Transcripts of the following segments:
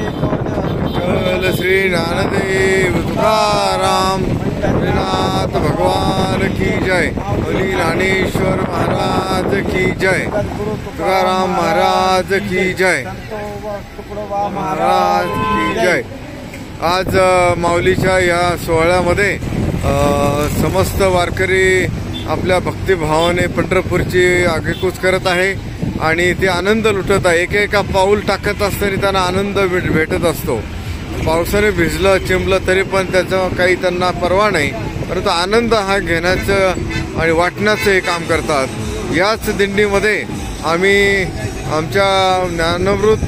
विठ्ठल श्री ज्ञानदेव तुकाराम पंढरीनाथ भगवान की जय। बोली ज्ञानेश्वर महाराज की जय। तुकाराम महाराज की जय। महाराज की जय। आज माऊलीच्या या सोहळ्यामध्ये समस्त वारकरी आपल्या भक्तिभावाने पंढरपूरची आगेकूच करत आहे आणि ते आनंद लुटत आहे। एकेका पाऊल टाकत असताना त्यांना आनंद भेटत असतो। पावसाने भिजलं चिंबलं तरी पण त्याचं काही त्यांना पर्वा नाही, परंतु आनंद हा घेण्याचं आणि वाटण्याचं हे काम करतात। याच दिंडीमध्ये आम्ही आमच्या ज्ञानामृत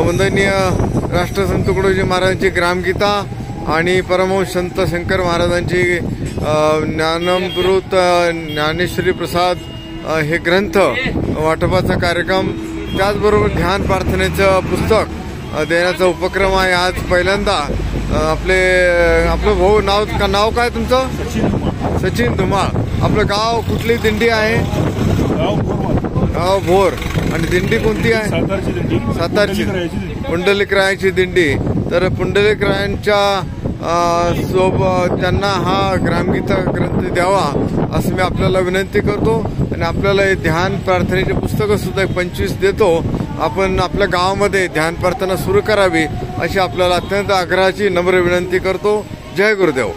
वंदनीय राष्ट्रसंत तुकडोजी महाराजांची ग्रामगीता आणि परमहंस संत शंकर महाराजांची ज्ञानामृत ज्ञानेश्वरी प्रसाद हे ग्रंथ वाटपाचा कार्यक्रम, त्याचबरोबर ध्यान प्रार्थनेचं पुस्तक देण्याचा उपक्रम आहे। आज पहिल्यांदा आपलं भाऊ नाव काय तुमचं? सचिन धुमाळ। आपलं गाव कुठली दिंडी आहे? गाव भोर। आणि दिंडी कोणती आहे? सातारची पुंडलिकरायाची दिंडी। तर पुंडलिकरायांच्या त्यांना हा ग्रामगीता ग्रंथ द्यावा असं मी आपल्याला विनंती करतो आणि आपल्याला हे ध्यान प्रार्थनेचे पुस्तकं सुद्धा 25 देतो। आपण आपल्या गावामध्ये ध्यान प्रार्थना सुरू करावी अशी आपल्याला अत्यंत आग्रहाची नम्र विनंती करतो। जय गुरुदेव।